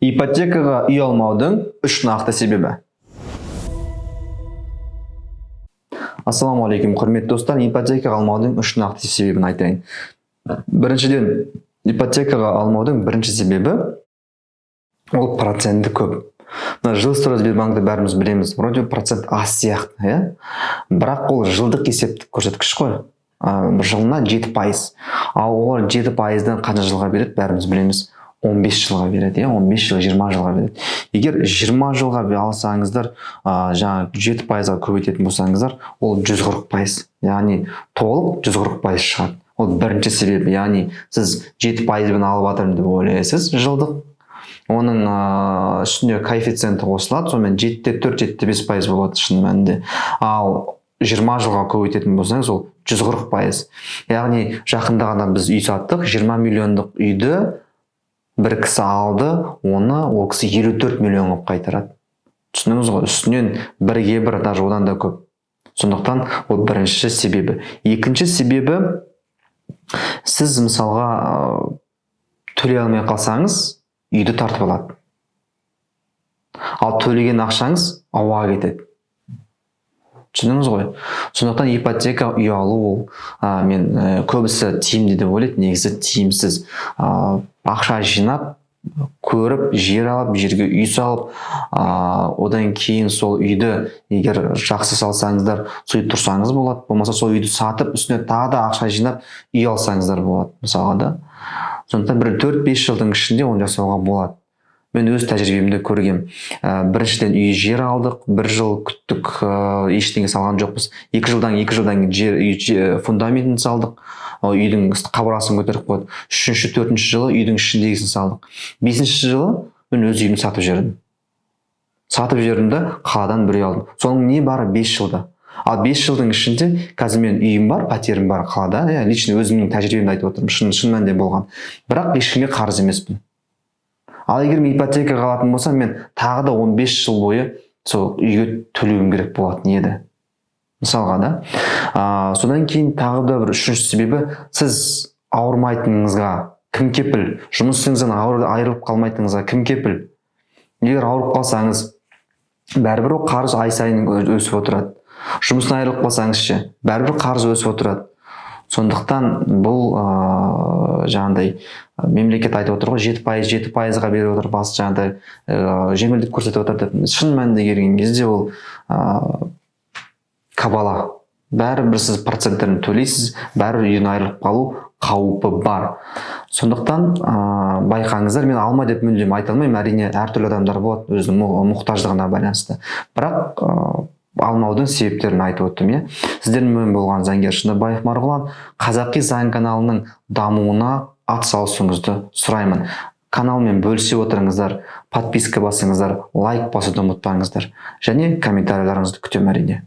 Ипотекаға үй алмаудың 3 нақты себебі. Ассаламу алейкум, құрметті достар. Ипотекаға алмаудың 3 нақты себебін айтайын. Біріншіден, ипотекаға алмаудың бірінші себебі ол проценті көп. Жилстройсбербанкты бәріміз білеміз, вроде процент аз сияқты, бірақ ол жылдық есептік көрсеткіш қой. Жылына 7%. Ал олар 7%-дан қанша жылға береді, бәріміз білеміз. 15 жылға береді, 15 жыл, 20 жылға береді. Егер 20 жылға алсаңыздар, жаңа 7%-ға көбейтетін болсаңыздар, ол 140%. Яғни толық 140% шығады. Ол бірінші себебі, яғни сіз 7%-бен алып жатырмын деп ойлайсыз жылдық. Оның үстіне коэффициенті қосылады, сонымен 7,4-7,5% болады шын мәнінде. Ал 20 жылға көбейтетін болсаңыз, ол 140%. Яғни жақында ғана біз үй саттық, 20 миллиондық үйді бір кісі алды, оны ол кісі 54 миллион қылып қайтарады. Түсініңіз ғой, үстінен бірге бір, даже одан да көп. Сондықтан ол бірінші себебі. Екінші себебі, сіз мысалға төлей алмай қалсаңыз, үйді тартып алады. Ал төлеген ақшаңыз ауаға кетеді. Түсініңіз ғой. Сондықтан ипотека үй алу ол мен көбісі тиімді деп ойлайды, негізі тиімсіз. Ақша жинап, көріп, жер алып, жерге үй салып, одан кейін сол үйді егер жақсы салсаңыздар, сол үйді тұрсаңыз болады. Болмаса сол үйді сатып, үстіне тағы да ақша жинап, үй алсаңыздар болады, мысалға да. Сондықтан бір 4-5 жылдың ішінде оны жасауға болады. Мен өз тәжірибемді көргем. Біріншіден үй жер алдық, 1 жыл күттік, ештеңе салған жоқпыз. 2 жылдан жер фундаментін салдық, үйдің қабырғасын көтеріп қойдық. 3-4 жылы үйдің ішіндегісін салдық. 5-ші жылы мен өз үйімді сатып жібердім. Сатып жібердім, қаладан бір үй алдым. Соның не бары 5 жылда. Ал 5 жылдың ішінде қазір мен үйім бар, пәтерім бар қалада. Лично өзімнің тәжірибемді айтып отырмын, шын мәнінде болған. Бірақ ешкімге қарыз емеспін. Ал егер мен ипотека қалатын болсам, мен тағы да 15 жыл бойы сол үйге төлеуім керек болатын еді. Мысалға да. Содан кейін тағы да бір үшінші себебі, сіз ауырмайтыныңызға кім кепіл? Жұмысыңыздан айырылып қалмайтыныңызға кім кепіл? Егер ауырып қалсаңыз, бәрібір ол қарыз ай сайын өсіп отырады. Жұмыстан айырылып қалсаңыз ше, бәрібір қарыз өсіп отырады. Сондықтан бұл жаңағыдай мемлекет айтып отыр ғой, 7%-ға беріп отыр, басы жаңағыдай жеңілдік көрсетіп отыр деп. Шын мәнінде келген кезде ол кабала. Бәрібір сіз проценттерін төлейсіз, бәрібір үйден айырылып қалу қаупі бар. Сондықтан байқаңыздар, мен алма деп мүлдем айта алмаймын, әрине әртүрлі адамдар болады өзінің мұқтаждығына байланысты. Бірақ алмаудың себептерін айтып өттім. Сіздермен болған заңгер Шыныбаев Марғұлан. Қазақи заң каналының дамуына атсалысуыңызды сұраймын. Каналмен бөлісе отырыңыздар, подписка басыңыздар, лайк басуды ұмытпаңыздар. Және комментарийлеріңізді күтемін әрине.